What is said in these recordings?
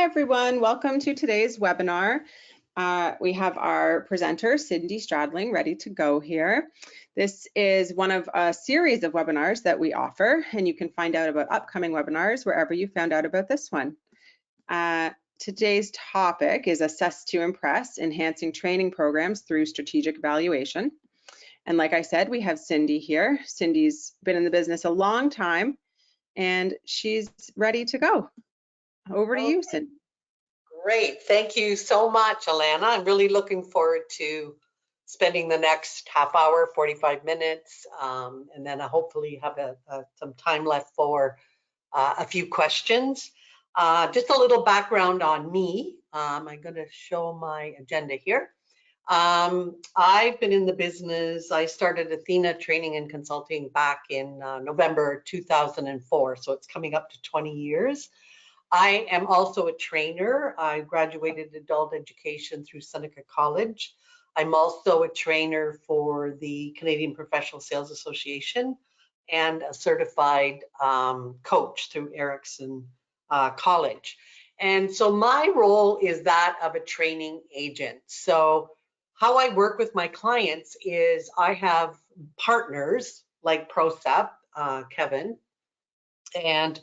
Hi, everyone. Welcome to today's webinar. We have our presenter, Cindy Stradling, ready to go here. This is one of a series of webinars that we offer, and you can find out about upcoming webinars wherever you found out about this one. Today's topic is Assess to Impress, Enhancing Training Programs Through Strategic Evaluation. And like I said, we have Cindy here. Cindy's been in the business a long time, and she's ready to go. Over to you, Cindy. Great. Thank you so much, Alana. I'm really looking forward to spending the next half hour, 45 minutes, and then I hopefully have some time left for a few questions. Just a little background on me. I'm going to show my agenda here. I've been in the business. I started Athena Training and Consulting back in November 2004, so it's coming up to 20 years. I am also a trainer. I graduated adult education through Seneca College. I'm also a trainer for the Canadian Professional Sales Association and a certified coach through Erickson College. And so my role is that of a training agent. So how I work with my clients is I have partners like Procept, Kevin, and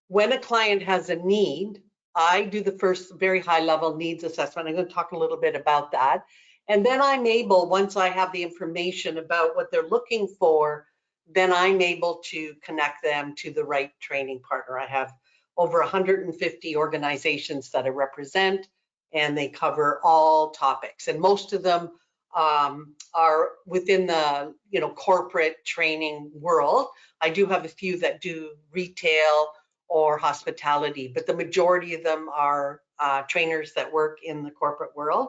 when a client has a need, I do the first very high level needs assessment. I'm going to talk a little bit about that. And then I'm able, once I have the information about what they're looking for, then I'm able to connect them to the right training partner. I have over 150 organizations that I represent, and they cover all topics. And most of them are within the corporate training world. I do have a few that do retail or hospitality, but the majority of them are trainers that work in the corporate world.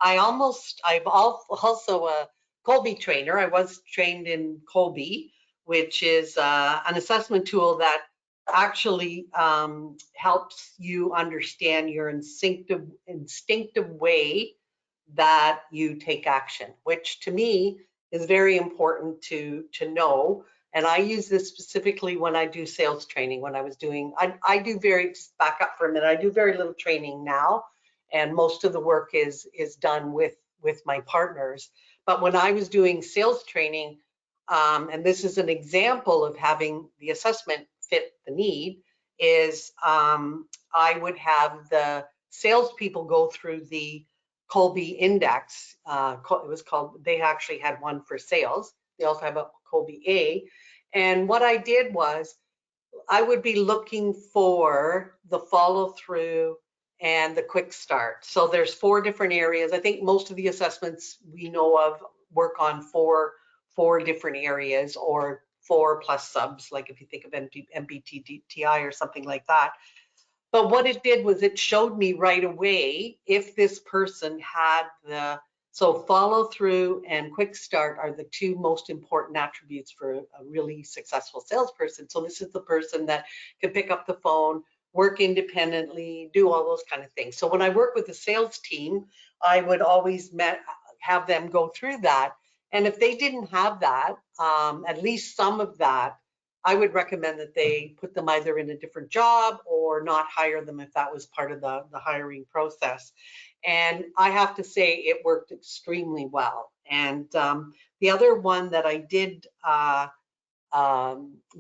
I'm also a Kolbe trainer. I was trained in Kolbe, which is an assessment tool that actually helps you understand your instinctive way that you take action, which to me is very important to know. And I use this specifically when I do sales training. When I was doing, just back up for a minute, I do very little training now, and most of the work is done with my partners. But when I was doing sales training, and this is an example of having the assessment fit the need, is I would have the salespeople go through the Kolbe index. It was called, they actually had one for sales. They also have a Kolbe A. And what I did was I would be looking for the follow through and the quick start. So there's 4 different areas. I think most of the assessments we know of work on four different areas, or 4 plus subs, like if you think of MBTI or something like that. But what it did was it showed me right away if this person had so follow through and quick start are the 2 most important attributes for a really successful salesperson. So this is the person that can pick up the phone, work independently, do all those kind of things. So when I work with the sales team, I would always have them go through that. And if they didn't have that, at least some of that, I would recommend that they put them either in a different job or not hire them if that was part of the hiring process. And I have to say it worked extremely well. And the other one that I did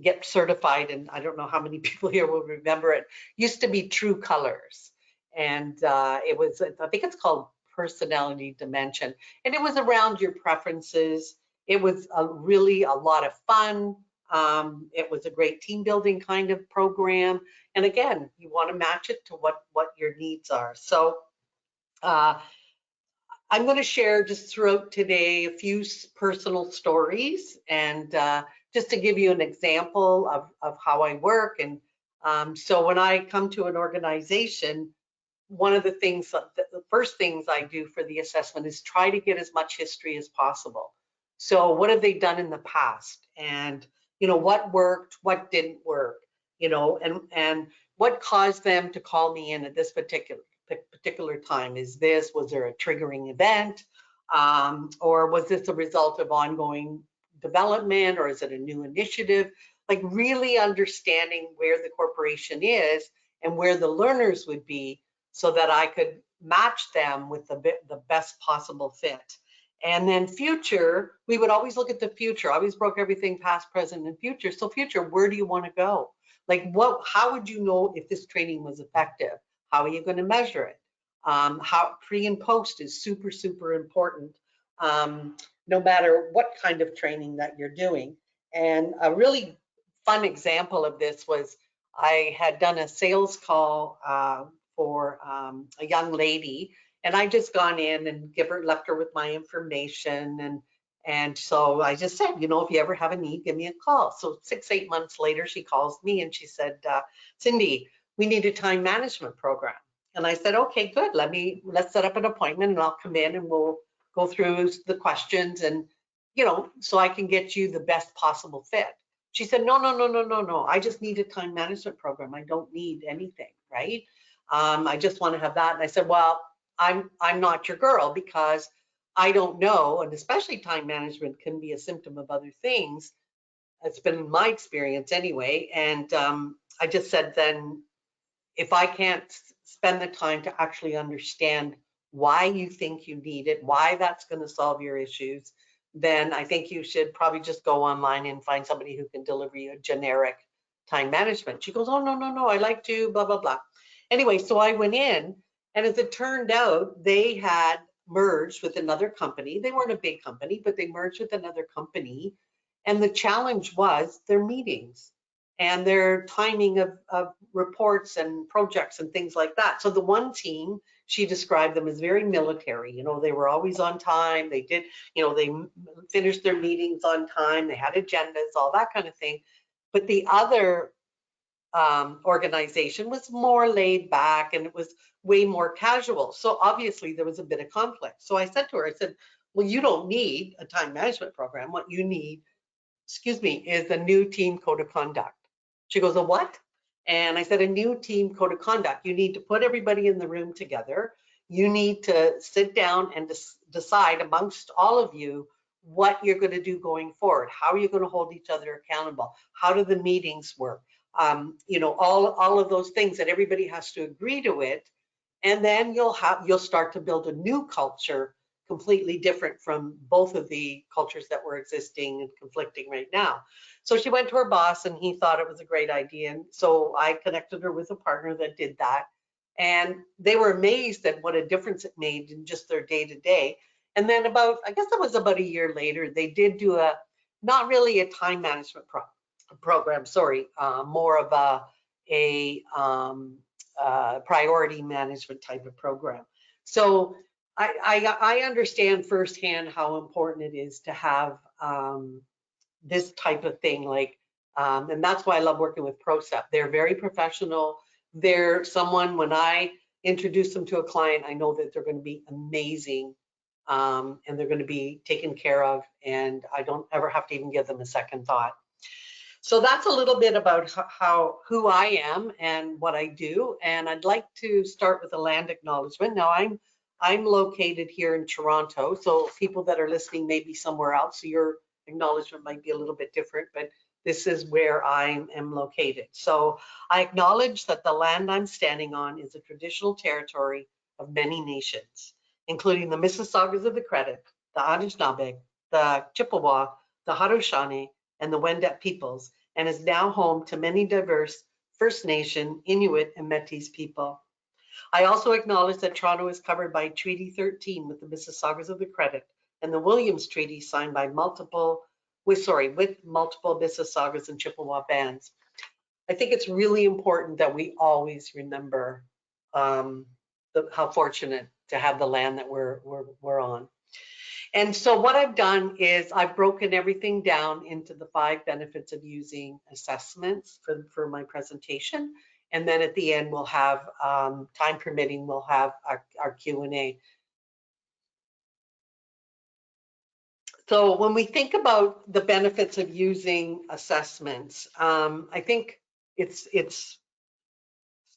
get certified, and I don't know how many people here will remember it, used to be True Colors. And it was, I think it's called Personality Dimension. And it was around your preferences. It was really a lot of fun. It was a great team building kind of program. And again, you want to match it to what your needs are. So I'm going to share just throughout today a few personal stories, and just to give you an example of how I work. And so when I come to an organization, one of the things, the first things I do for the assessment is try to get as much history as possible. So what have they done in the past? And what worked, what didn't work, and what caused them to call me in at this particular time? Was there a triggering event, or was this a result of ongoing development, or is it a new initiative? Like really understanding where the corporation is and where the learners would be, so that I could match them with the best possible fit. And then future, we would always look at the future. I always broke everything past, present, and future. So future, where do you want to go? Like how would you know if this training was effective? How are you going to measure it? How pre and post is super, super important, no matter what kind of training that you're doing. And a really fun example of this was I had done a sales call for a young lady, and I just gone in and left her with my information, and so I just said, you know, if you ever have a need, give me a call. So 6-8 months later, she calls me and she said, Cindy, we need a time management program. And I said, okay, good. Let's set up an appointment and I'll come in and we'll go through the questions and, you know, so I can get you the best possible fit. She said, no. I just need a time management program. I don't need anything, right? I just want to have that. And I said, well, I'm not your girl, because I don't know, and especially time management can be a symptom of other things. It's been my experience anyway. And I just said, then if I can't spend the time to actually understand why you think you need it, why that's going to solve your issues, then I think you should probably just go online and find somebody who can deliver you a generic time management. She goes, oh, no, I like to blah, blah, blah. Anyway, so I went in, and as it turned out, they had merged with another company. They weren't a big company, but they merged with another company. And the challenge was their meetings and their timing of reports and projects and things like that. So the one team, she described them as very military. You know, they were always on time. They did, you know, they finished their meetings on time. They had agendas, all that kind of thing. But the other organization was more laid back, and it was way more casual. So obviously there was a bit of conflict. So I said to her, I said, well, you don't need a time management program. What you need, is a new team code of conduct. She goes, a what? And I said, a new team code of conduct. You need to put everybody in the room together. You need to sit down and decide amongst all of you what you're going to do going forward. How are you going to hold each other accountable? How do the meetings work? You know, all of those things that everybody has to agree to it. And then you'll start to build a new culture, completely different from both of the cultures that were existing and conflicting right now. So she went to her boss, and he thought it was a great idea. And so I connected her with a partner that did that. And they were amazed at what a difference it made in just their day-to-day. And then I guess it was about a year later, they did do not really a time management program, more of a priority management type of program. So I understand firsthand how important it is to have this type of thing, and that's why I love working with Procept. They're very professional. They're someone, when I introduce them to a client, I know that they're going to be amazing, and they're going to be taken care of, and I don't ever have to even give them a second thought. So that's a little bit about who I am and what I do. And I'd like to start with a land acknowledgement. Now I'm located here in Toronto, so people that are listening may be somewhere else, so your acknowledgement might be a little bit different, but this is where I am located. So I acknowledge that the land I'm standing on is a traditional territory of many nations, including the Mississaugas of the Credit, the Anishinaabe, the Chippewa, the Haudenosaunee, and the Wendat peoples, and is now home to many diverse First Nation, Inuit, and Métis people. I also acknowledge that Toronto is covered by Treaty 13 with the Mississaugas of the Credit and the Williams Treaty signed by with multiple Mississaugas and Chippewa bands. I think it's really important that we always remember how fortunate to have the land that we're on. And so what I've done is I've broken everything down into the 5 benefits of using assessments for my presentation. And then at the end, we'll have, time permitting, we'll have our Q&A. So when we think about the benefits of using assessments, I think it's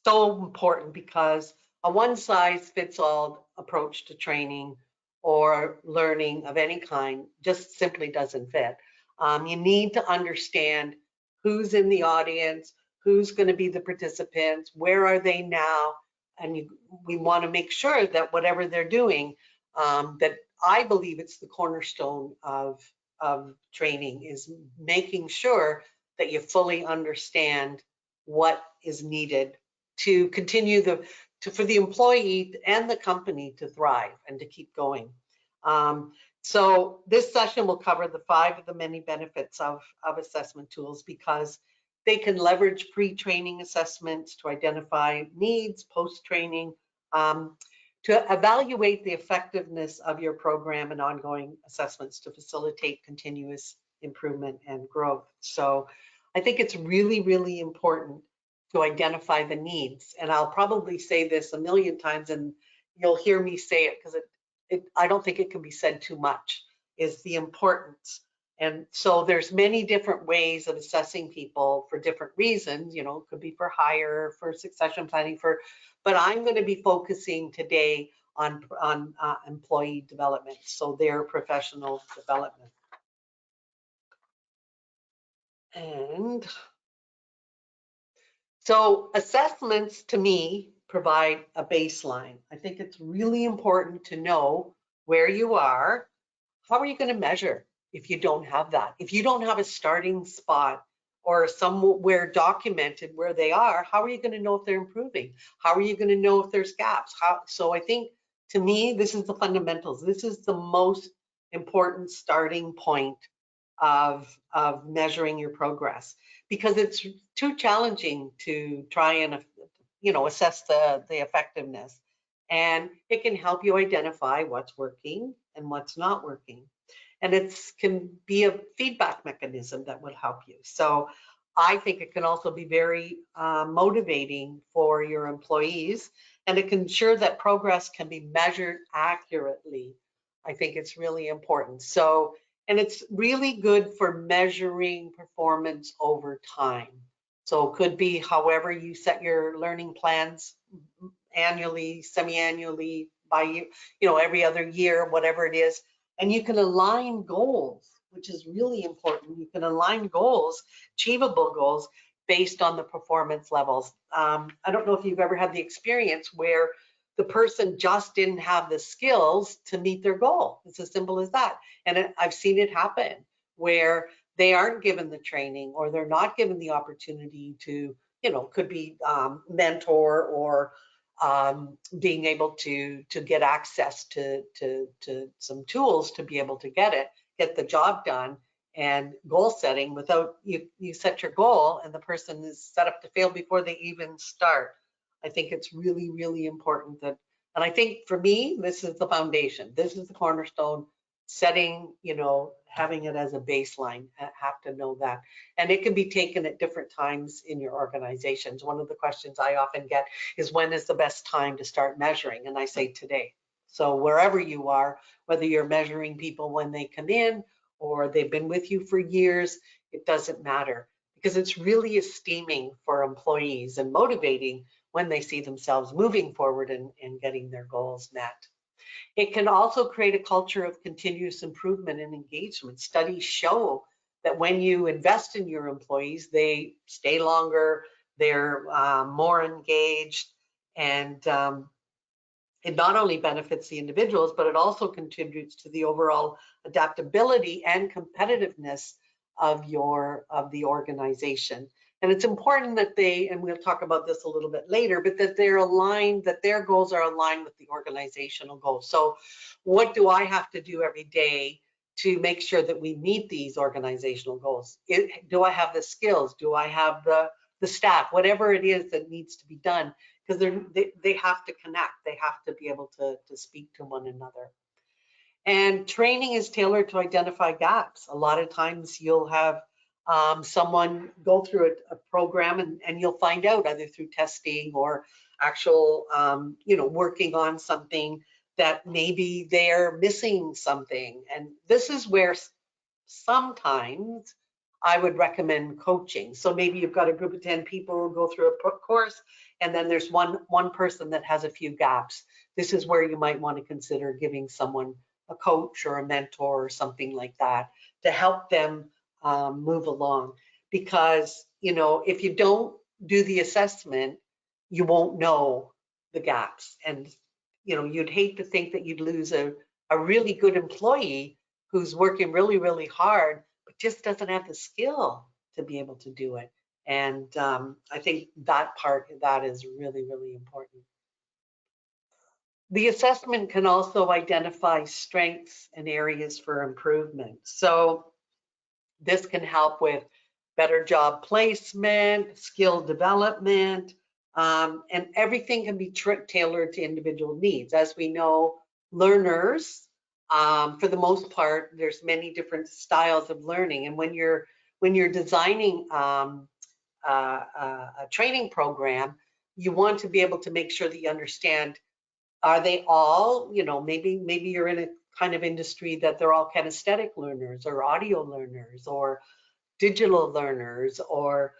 so important, because a one-size-fits-all approach to training or learning of any kind just simply doesn't fit. You need to understand who's in the audience, who's going to be the participants, where are they now, we want to make sure that whatever they're doing, that I believe it's the cornerstone of training, is making sure that you fully understand what is needed to continue for the employee and the company to thrive and to keep going. So this session will cover the 5 of the many benefits of assessment tools, because they can leverage pre-training assessments to identify needs, post-training, to evaluate the effectiveness of your program, and ongoing assessments to facilitate continuous improvement and growth. So I think it's really, really important to identify the needs. And I'll probably say this a million times, and you'll hear me say it, because I don't think it can be said too much, is the importance. And so there's many different ways of assessing people for different reasons. You know, it could be for hire, for succession planning, but I'm going to be focusing today on employee development, so their professional development. And so assessments, to me, provide a baseline. I think it's really important to know where you are. How are you going to measure if you don't have that? If you don't have a starting spot or somewhere documented where they are, how are you going to know if they're improving? How are you going to know if there's gaps? So I think, to me, this is the fundamentals. This is the most important starting point of measuring your progress, because it's too challenging to try and assess the effectiveness, and it can help you identify what's working and what's not working, and it can be a feedback mechanism that will help you. So I think it can also be very motivating for your employees, and it can ensure that progress can be measured accurately. I think it's really important. So, and it's really good for measuring performance over time. So it could be however you set your learning plans, annually, semi-annually, every other year, whatever it is. And you can align goals, which is really important. You can align goals, achievable goals, based on the performance levels. I don't know if you've ever had the experience where the person just didn't have the skills to meet their goal. It's as simple as that. And I've seen it happen where they aren't given the training, or they're not given the opportunity to, could be mentor, or being able to get access to some tools to be able to get the job done. And goal setting, without you set your goal and the person is set up to fail before they even start. I think it's really, really important that, and I think for me, this is the foundation. This is the cornerstone, setting, having it as a baseline. I have to know that. And it can be taken at different times in your organizations. One of the questions I often get is, when is the best time to start measuring? And I say today. So wherever you are, whether you're measuring people when they come in or they've been with you for years, it doesn't matter, because it's really esteeming for employees and motivating when they see themselves moving forward and getting their goals met. It can also create a culture of continuous improvement and engagement. Studies show that when you invest in your employees, they stay longer, they're more engaged, and it not only benefits the individuals, but it also contributes to the overall adaptability and competitiveness of the organization. And it's important that and we'll talk about this a little bit later, but that they're aligned, that their goals are aligned with the organizational goals. So what do I have to do every day to make sure that we meet these organizational goals? Do I have the skills? Do I have the staff? Whatever it is that needs to be done, because they have to connect. They have to be able to speak to one another. And training is tailored to identify gaps. A lot of times you'll have someone go through a program, and you'll find out, either through testing or actual, working on something, that maybe they're missing something. And this is where sometimes I would recommend coaching. So maybe you've got a group of 10 people who go through a course, and then there's one person that has a few gaps. This is where you might want to consider giving someone a coach or a mentor or something like that to help them move along. Because, if you don't do the assessment, you won't know the gaps. And, you'd hate to think that you'd lose a really good employee who's working really, really hard, but just doesn't have the skill to be able to do it. And I think that is really, really important. The assessment can also identify strengths and areas for improvement. So this can help with better job placement, skill development, and everything can be tailored to individual needs. As we know, learners, for the most part, there's many different styles of learning. And when you're designing a training program, you want to be able to make sure that you understand, are they all, maybe you're in a kind of industry that they're all kinesthetic learners or audio learners or digital learners or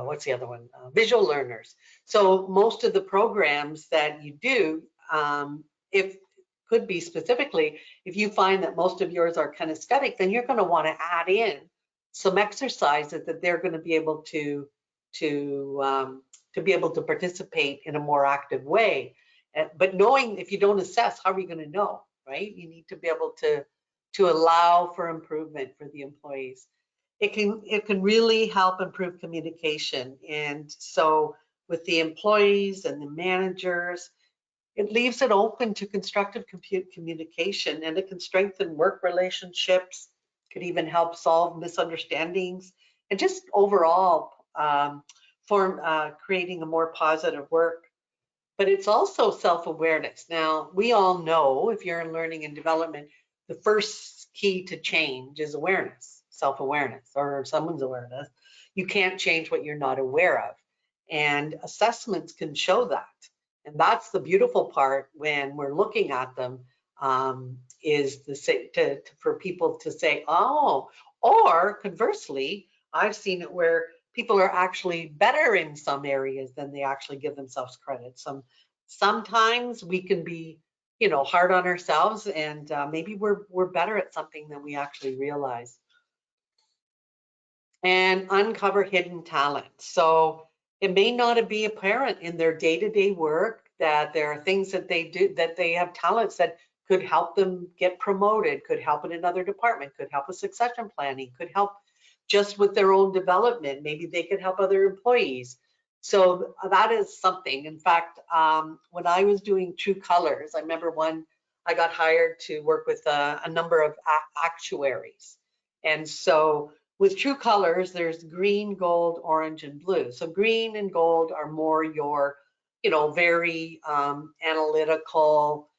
what's the other one? Visual learners. So most of the programs that you do, if could be specifically, if you find that most of yours are kinesthetic, then you're going to want to add in some exercises that they're going to be able to be able to participate in a more active way. But knowing, if you don't assess, how are you going to know, right? You need to be able to allow for improvement for the employees. It can really help improve communication. And so with the employees and the managers, it leaves it open to constructive communication, and it can strengthen work relationships, could even help solve misunderstandings, and just overall creating a more positive work. But it's also self-awareness. Now, we all know, if you're in learning and development, the first key to change is awareness, self-awareness, or someone's awareness. You can't change what you're not aware of. And assessments can show that. And that's the beautiful part when we're looking at them, is for people to say, oh, or conversely, I've seen it where people are actually better in some areas than they actually give themselves credit. Sometimes we can be, hard on ourselves, and maybe we're better at something than we actually realize. And uncover hidden talent. So it may not be apparent in their day-to-day work that there are things that they do, that they have talents that could help them get promoted, could help in another department, could help with succession planning, could help just with their own development. Maybe they could help other employees. So that is something. In fact, when I was doing True Colors, I remember I got hired to work with a number of actuaries. And so with True Colors, there's green, gold, orange, and blue. So green and gold are more your, very analytical,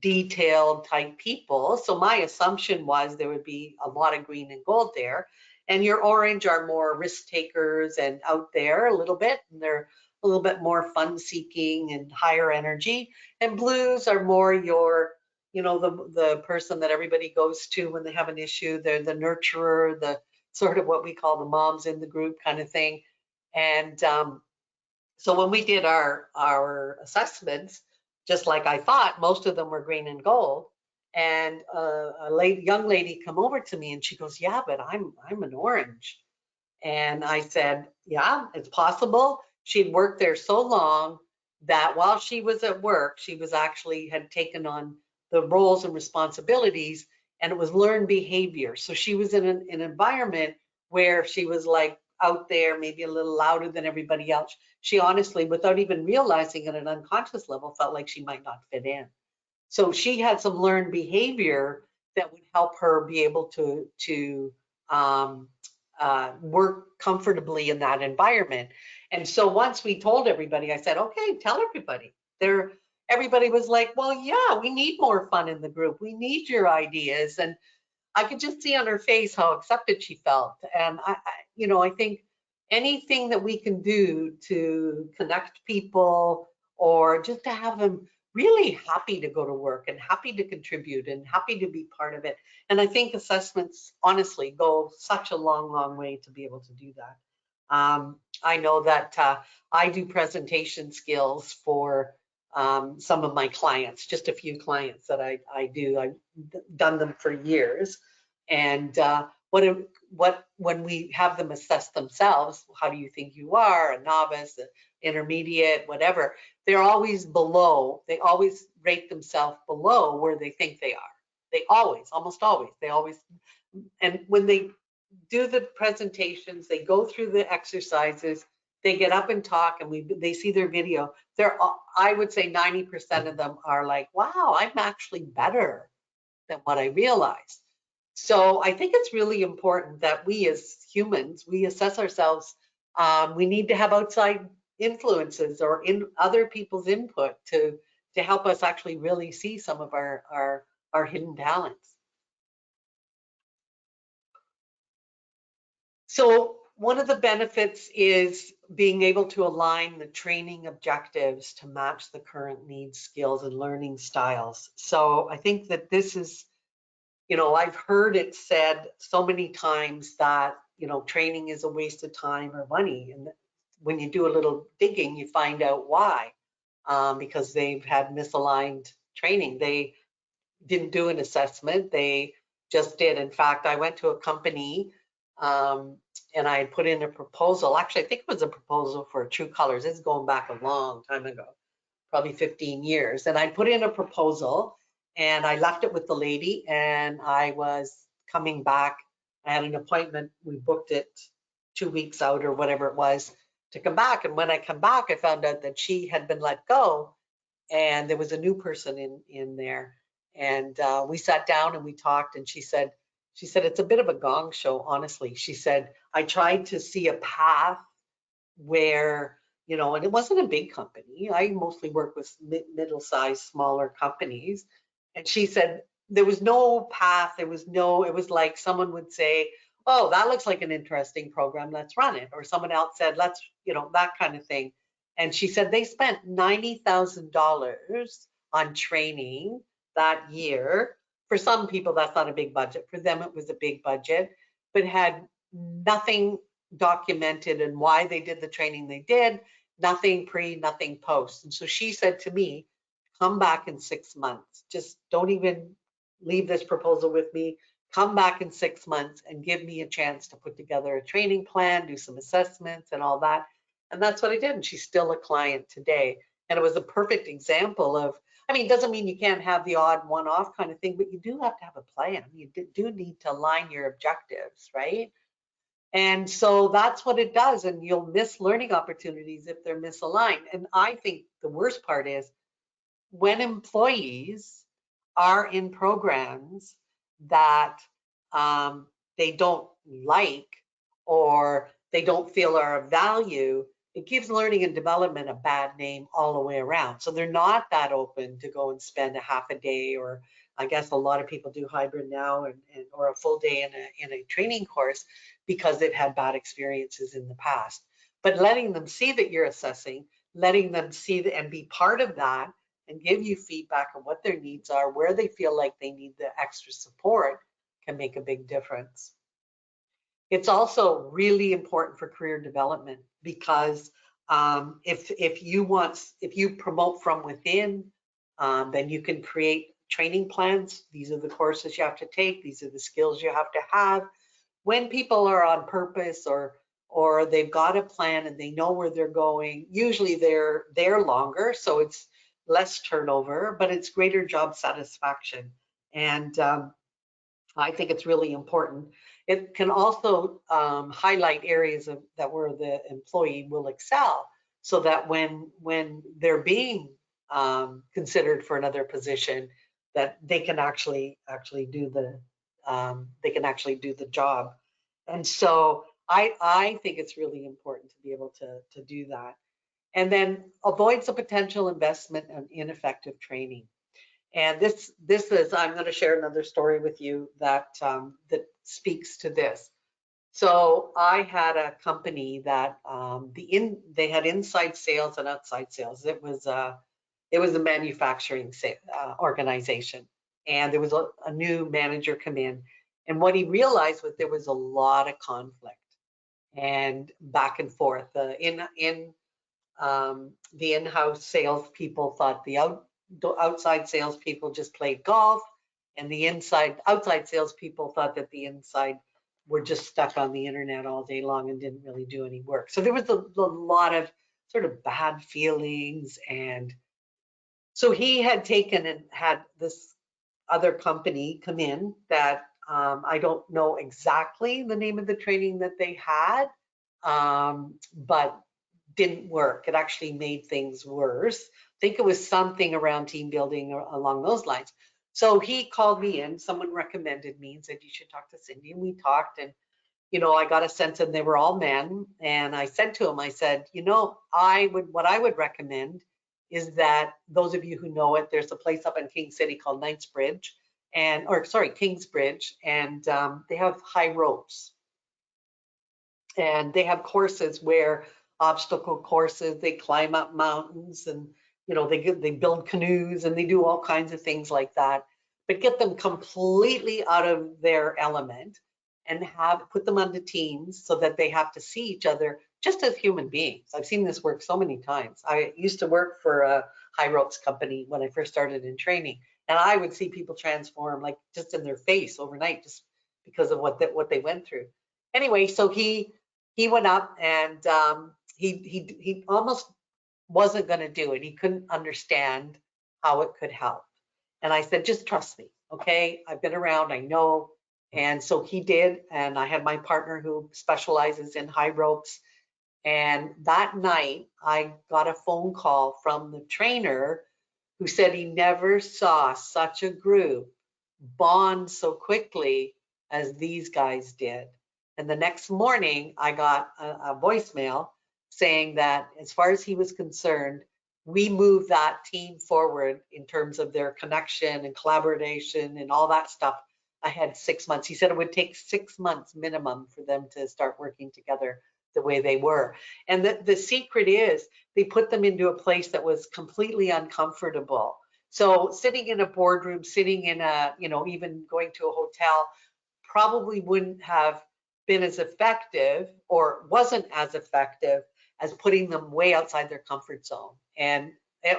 detailed type people. So my assumption was there would be a lot of green and gold there. And your orange are more risk takers and out there a little bit, and they're a little bit more fun seeking and higher energy. And blues are more your, the person that everybody goes to when they have an issue. They're the nurturer, the sort of what we call the moms in the group kind of thing. And so when we did our assessments, just like I thought, most of them were green and gold. And young lady come over to me and she goes, yeah, but I'm an orange. And I said, yeah, it's possible. She'd worked there so long that while she was at work, she was actually had taken on the roles and responsibilities, and it was learned behavior. So she was in an environment where she was like out there, maybe a little louder than everybody else. She honestly, without even realizing at an unconscious level, felt like she might not fit in. So she had some learned behavior that would help her be able to work comfortably in that environment. And so once we told everybody, I said, okay, tell everybody. Everybody was like, well, yeah, we need more fun in the group. We need your ideas. And I could just see on her face how accepted she felt. And I think anything that we can do to connect people, or just to have them really happy to go to work and happy to contribute and happy to be part of it. And I think assessments honestly go such a long, long way to be able to do that. I know that I do presentation skills for some of my clients, just a few clients that I do. I've done them for years. And when we have them assess themselves, how do you think you are, a novice, intermediate, whatever, they're always below. They always rate themselves below where they think they are. They always, almost always, they always, and when they do the presentations, they go through the exercises, they get up and talk, and they see their video. I would say 90% of them are like, wow, I'm actually better than what I realized. So I think it's really important that we as humans, we assess ourselves. We need to have outside influences or in other people's input to help us actually really see some of our hidden talents. So one of the benefits is being able to align the training objectives to match the current needs, skills, and learning styles. So I think that this is, I've heard it said so many times that, training is a waste of time or money. And when you do a little digging, you find out why, because they've had misaligned training. They didn't do an assessment. They just did. In fact, I went to a company and I put in a proposal. Actually, I think it was a proposal for True Colors. It's going back a long time ago, probably 15 years. And I put in a proposal and I left it with the lady, and I was coming back. I had an appointment. We booked it 2 weeks out or whatever it was to come back. And when I come back, I found out that she had been let go and there was a new person in there. And we sat down and we talked, and she said, it's a bit of a gong show, honestly. She said, I tried to see a path where, and it wasn't a big company. I mostly work with middle-sized, smaller companies. And she said, there was no path. It was like someone would say, oh, that looks like an interesting program. Let's run it. Or someone else said, let's, that kind of thing. And she said they spent $90,000 on training that year. For some people, that's not a big budget. For them, it was a big budget, but had nothing documented and why they did the training they did, nothing pre, nothing post. And so she said to me, come back in 6 months. Just don't even leave this proposal with me. Come back in 6 months and give me a chance to put together a training plan, do some assessments and all that. And that's what I did. And she's still a client today. And it was a perfect example of, it doesn't mean you can't have the odd one-off kind of thing, but you do have to have a plan. You do need to align your objectives, right? And so that's what it does. And you'll miss learning opportunities if they're misaligned. And I think the worst part is when employees are in programs that they don't like or they don't feel are of value, it gives learning and development a bad name all the way around. So they're not that open to go and spend a half a day, or I guess a lot of people do hybrid now, or a full day in a training course because they've had bad experiences in the past. But letting them see that you're assessing, letting them see and be part of that and give you feedback on what their needs are, where they feel like they need the extra support, can make a big difference. It's also really important for career development because if you promote from within, then you can create training plans. These are the courses you have to take. These are the skills you have to have. When people are on purpose or they've got a plan and they know where they're going, usually they're there longer, so it's less turnover, but it's greater job satisfaction. And I think it's really important. It can also highlight areas that where the employee will excel, so that when they're being considered for another position, that they can actually do the job. And so I think it's really important to be able to do that. And then avoids the potential investment in ineffective training. And this is, I'm going to share another story with you that that speaks to this. So I had a company that they had inside sales and outside sales. It was a manufacturing organization, and there was a new manager come in, and what he realized was there was a lot of conflict and back and forth. The in-house salespeople thought the outside salespeople just played golf, and the outside salespeople thought that the inside were just stuck on the internet all day long and didn't really do any work. So there was a lot of sort of bad feelings. And so he had taken and had this other company come in that I don't know exactly the name of the training that they had, but didn't work. It actually made things worse. I think it was something around team building or along those lines. So he called me in, someone recommended me and said, you should talk to Cindy. And we talked, and, you know, I got a sense, and they were all men. And I said to him, I said, you know, what I would recommend is that those of you who know it, there's a place up in King City called Kingsbridge, and they have high ropes. And they have courses where obstacle courses, they climb up mountains, and you know, they build canoes, and they do all kinds of things like that, but get them completely out of their element and put them onto teams so that they have to see each other just as human beings. I've seen this work so many times. I used to work for a high ropes company when I first started in training, and I would see people transform like just in their face overnight, just because of what they went through. Anyway, so he went up, and he almost wasn't going to do it. He couldn't understand how it could help. And I said, just trust me, okay? I've been around, I know. And so he did, and I had my partner who specializes in high ropes. And that night, I got a phone call from the trainer who said he never saw such a group bond so quickly as these guys did. And the next morning, I got a voicemail saying that as far as he was concerned, we moved that team forward in terms of their connection and collaboration and all that stuff ahead 6 months. He said it would take 6 months minimum for them to start working together the way they were. And the secret is they put them into a place that was completely uncomfortable. So sitting in a boardroom, sitting in a, you know, even going to a hotel probably wouldn't have been as effective, or wasn't as effective as putting them way outside their comfort zone. And it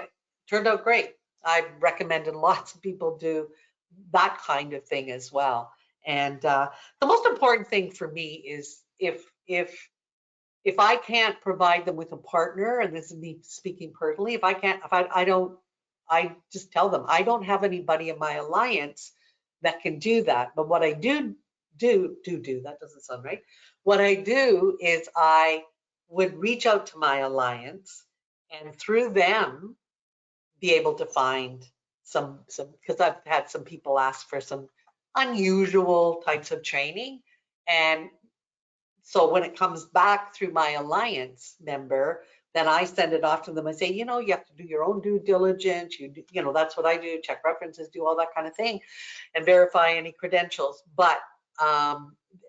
turned out great. I recommended lots of people do that kind of thing as well. And the most important thing for me is if I can't provide them with a partner, and this is me speaking personally, I just tell them I don't have anybody in my alliance that can do that. But what I do, that doesn't sound right. What I do is I would reach out to my alliance, and through them be able to find some, because I've had some people ask for some unusual types of training. And so when it comes back through my alliance member, then I send it off to them and say, you know, you have to do your own due diligence. You know, that's what I do, check references, do all that kind of thing, and verify any credentials. But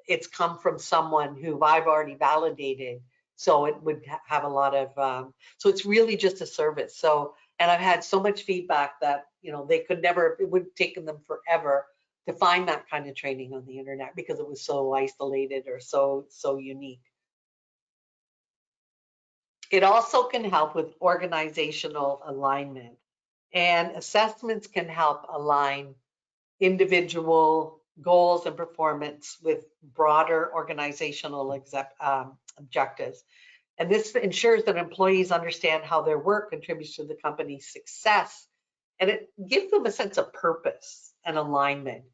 it's come from someone who I've already validated. So it would have a lot of, so it's really just a service. So, and I've had so much feedback that, you know, they could never, it would have taken them forever to find that kind of training on the internet because it was so isolated or so unique. It also can help with organizational alignment, and assessments can help align individual goals and performance with broader organizational objectives. And this ensures that employees understand how their work contributes to the company's success, and it gives them a sense of purpose and alignment.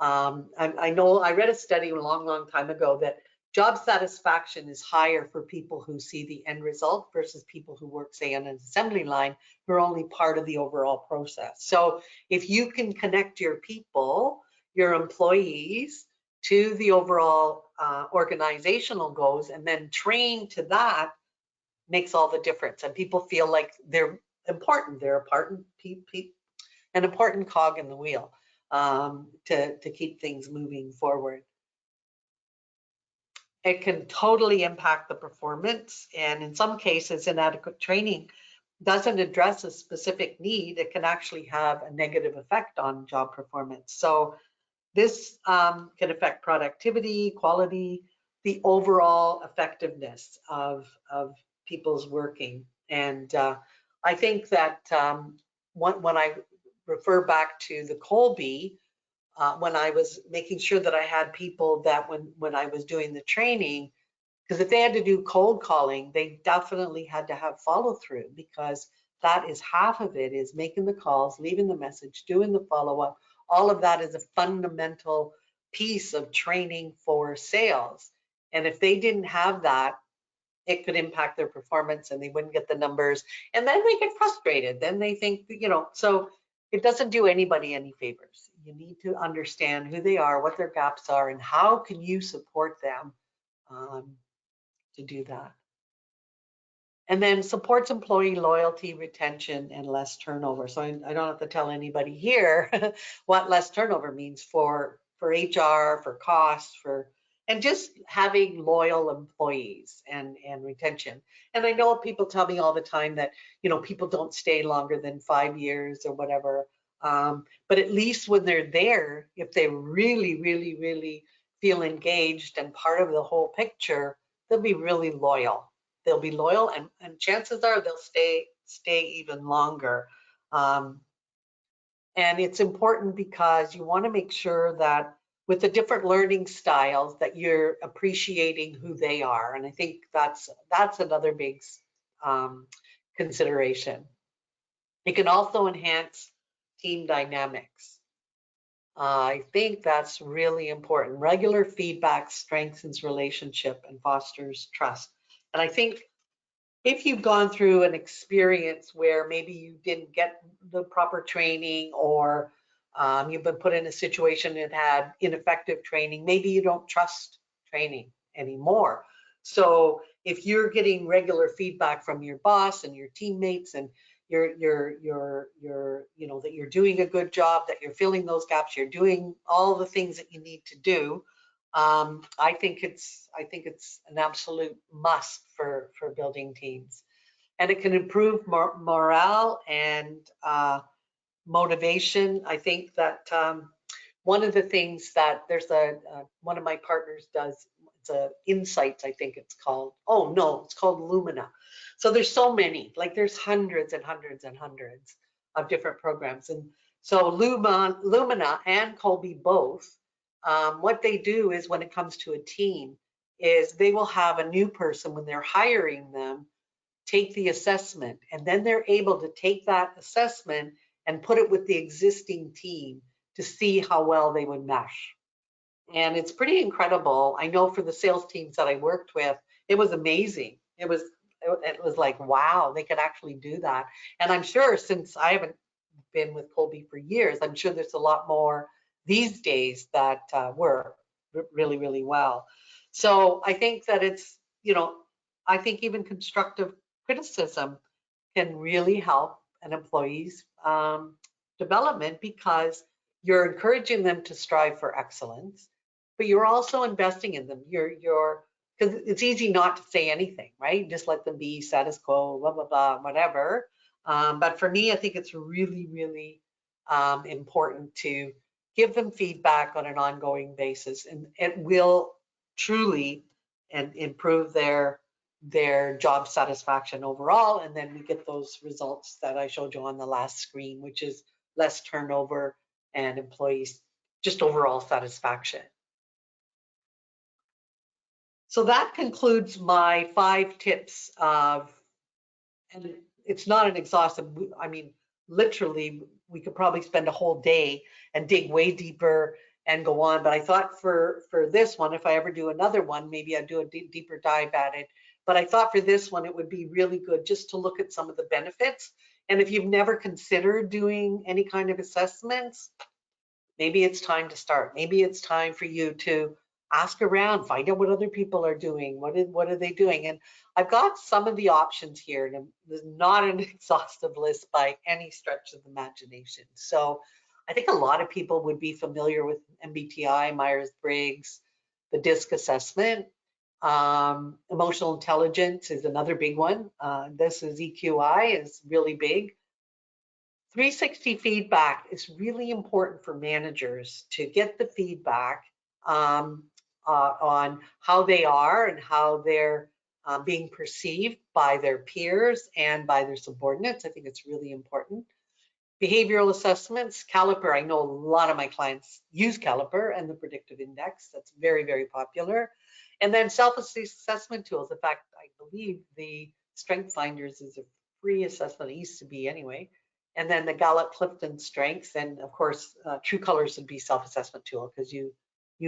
I know I read a study a long time ago that job satisfaction is higher for people who see the end result versus people who work, say, on an assembly line, who are only part of the overall process. So if you can connect your people, your employees, to the overall organizational goals, and then train to that, makes all the difference. And people feel like they're important. They're an important cog in the wheel to keep things moving forward. It can totally impact the performance, and in some cases, inadequate training doesn't address a specific need. It can actually have a negative effect on job performance. So this can affect productivity, quality, the overall effectiveness of people's working. And I think that when I refer back to the Colby, when I was making sure that I had people that when I was doing the training, Because if they had to do cold calling, they definitely had to have follow through, because that is half of it, is making the calls, leaving the message, doing the follow-up. All of that is a fundamental piece of training for sales. And if they didn't have that, it could impact their performance and they wouldn't get the numbers. And then they get frustrated. Then they think, so it doesn't do anybody any favors. You need to understand who they are, what their gaps are, and how can you support them to do that. And then supports employee loyalty, retention, and less turnover. So I don't have to tell anybody here what less turnover means for HR, for costs, and just having loyal employees and retention. And I know people tell me all the time that, people don't stay longer than 5 years or whatever. But at least when they're there, if they really, really, really feel engaged and part of the whole picture, they'll be really loyal. They'll be loyal, and chances are they'll stay even longer. And it's important because you want to make sure that with the different learning styles that you're appreciating who they are. And I think that's another big consideration. It can also enhance team dynamics. I think that's really important. Regular feedback strengthens relationship and fosters trust. And I think if you've gone through an experience where maybe you didn't get the proper training, or you've been put in a situation that had ineffective training, maybe you don't trust training anymore. So if you're getting regular feedback from your boss and your teammates, and you're that you're doing a good job, that you're filling those gaps, you're doing all the things that you need to do, I think it's an absolute must for building teams. And it can improve morale and motivation. I think that one of the things that there's one of my partners does, it's a insights, I think it's called. Oh no, it's called Lumina. So there's so many, like there's hundreds and hundreds and hundreds of different programs. And so Lumina and Colby both, what they do is, when it comes to a team, is they will have a new person, when they're hiring them, take the assessment, and then they're able to take that assessment and put it with the existing team to see how well they would mesh. And it's pretty incredible. I know for the sales teams that I worked with, it was amazing. It was like, wow, they could actually do that. And I'm sure, since I haven't been with Colby for years, I'm sure there's a lot more these days that work really, really well. So I think that it's, I think even constructive criticism can really help an employee's development, because you're encouraging them to strive for excellence, but you're also investing in them. Because it's easy not to say anything, right? Just let them be status quo, blah, blah, blah, whatever. But for me, I think it's really, really important to give them feedback on an ongoing basis, and it will truly improve their job satisfaction overall. And then we get those results that I showed you on the last screen, which is less turnover and employees just overall satisfaction. So that concludes my 5 tips of, and it's not an exhaustive, I mean, literally, we could probably spend a whole day and dig way deeper and go on. But I thought for this one, if I ever do another one, maybe I'd do a deeper dive at it. But I thought for this one, it would be really good just to look at some of the benefits. And if you've never considered doing any kind of assessments, maybe it's time to start. Maybe it's time for you to ask around, find out what other people are doing. What are they doing? And I've got some of the options here, and there's not an exhaustive list by any stretch of the imagination. So I think a lot of people would be familiar with MBTI, Myers-Briggs, the DISC assessment. Emotional intelligence is another big one. This is EQI, is really big. 360 feedback is really important for managers to get the feedback on how they are and how they're being perceived by their peers and by their subordinates. I think it's really important. Behavioral assessments, Caliper. I know a lot of my clients use Caliper and the predictive index. That's very, very popular. And then self-assessment tools. In fact, I believe the Strength Finders is a free assessment. It used to be anyway. And then the Gallup-Clifton Strengths, and of course, True Colors would be self-assessment tool because you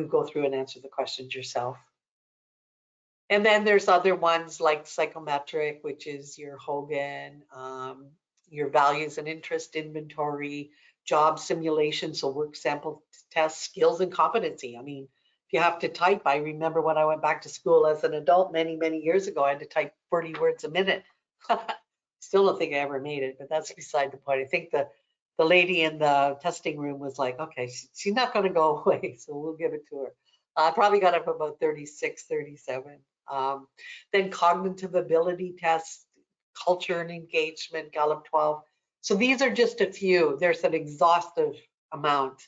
go through and answer the questions yourself. And then there's other ones like psychometric, which is your Hogan, your values and interest inventory, job simulation, so work sample tests, skills and competency. I mean, if you have to type, I remember when I went back to school as an adult many, many years ago, I had to type 40 words a minute. Still don't think I ever made it, but that's beside the point. I think the lady in the testing room was like, okay, she's not going to go away, so we'll give it to her. I probably got up about 36, 37. Then cognitive ability tests, culture and engagement, Gallup 12. So these are just a few. There's an exhaustive amount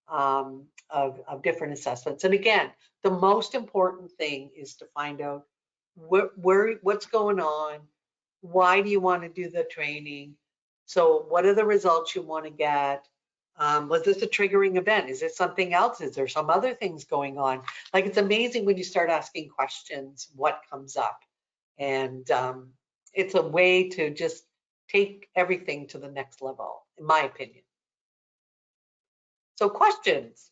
of different assessments. And again, the most important thing is to find out what's going on. Why do you want to do the training? So what are the results you want to get? Was this a triggering event? Is it something else? Is there some other things going on? Like, it's amazing when you start asking questions, what comes up. And it's a way to just take everything to the next level, in my opinion. So questions.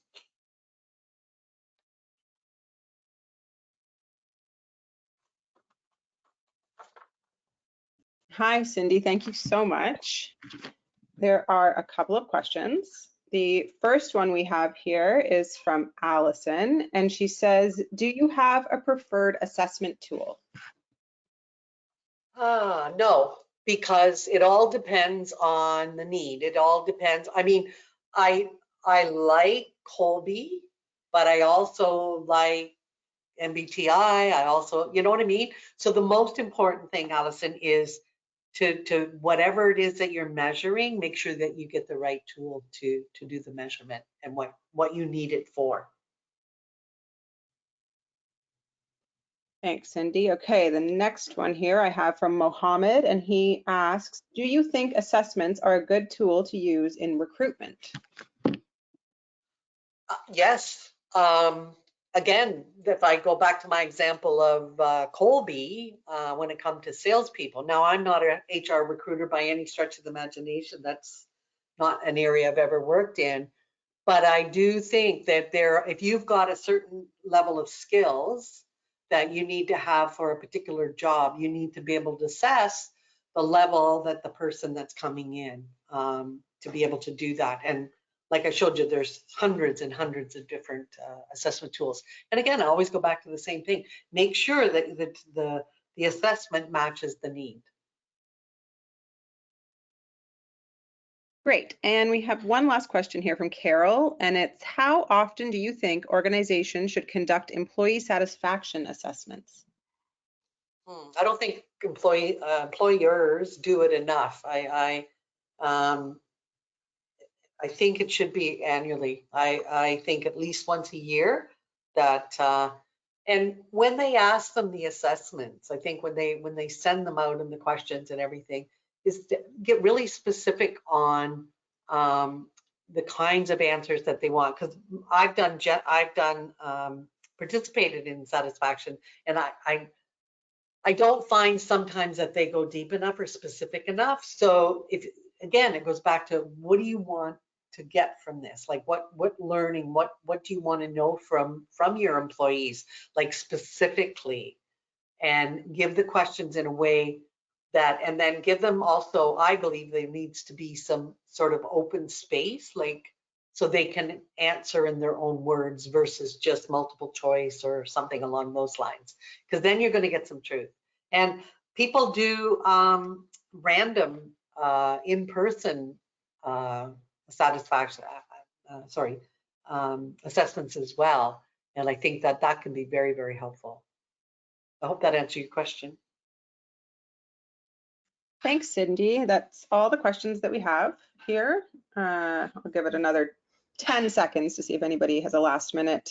Hi, Cindy. Thank you so much. There are a couple of questions. The first one we have here is from Allison, and she says, do you have a preferred assessment tool? No, because it all depends on the need. It all depends. I mean, I like Colby, but I also like MBTI. I also, you know what I mean? So the most important thing, Allison, is to whatever it is that you're measuring, make sure that you get the right tool to do the measurement and what you need it for. Thanks, Cindy. Okay, the next one here I have from Mohammed, and he asks, do you think assessments are a good tool to use in recruitment? Yes. Again, if I go back to my example of Colby, when it comes to salespeople, now I'm not an HR recruiter by any stretch of the imagination. That's not an area I've ever worked in. But I do think that if you've got a certain level of skills that you need to have for a particular job, you need to be able to assess the level that the person that's coming in to be able to do that. And like I showed you, there's hundreds and hundreds of different assessment tools. And again, I always go back to the same thing. Make sure that the assessment matches the need. Great. And we have one last question here from Carol, and it's, how often do you think organizations should conduct employee satisfaction assessments? I don't think employers do it enough. I think it should be annually. I think at least once a year that, and when they ask them the assessments, I think when they send them out and the questions and everything, is to get really specific on the kinds of answers that they want. Because I've done participated in satisfaction, and I don't find sometimes that they go deep enough or specific enough. So if, again, it goes back to, what do you want to get from this? Like what learning, what do you want to know from your employees, like specifically, and give the questions in a way that, and then give them also, I believe there needs to be some sort of open space, like, so they can answer in their own words versus just multiple choice or something along those lines, because then you're going to get some truth. And people do random in-person satisfaction, assessments as well. And I think that can be very, very helpful. I hope that answered your question. Thanks, Cindy. That's all the questions that we have here. I'll give it another 10 seconds to see if anybody has a last minute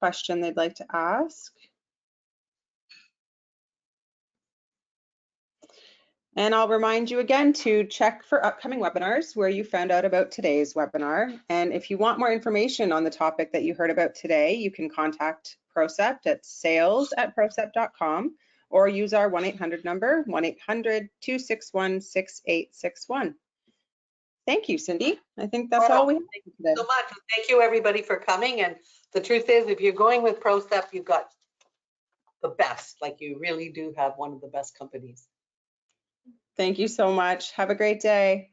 question they'd like to ask. And I'll remind you again to check for upcoming webinars where you found out about today's webinar. And if you want more information on the topic that you heard about today, you can contact Procept at sales@procept.com or use our 1-800 number, 1-800-261-6861. Thank you, Cindy. I think that's all we have today. So much. Thank you, everybody, for coming. And the truth is, if you're going with Procept, you've got the best. Like, you really do have one of the best companies. Thank you so much. Have a great day.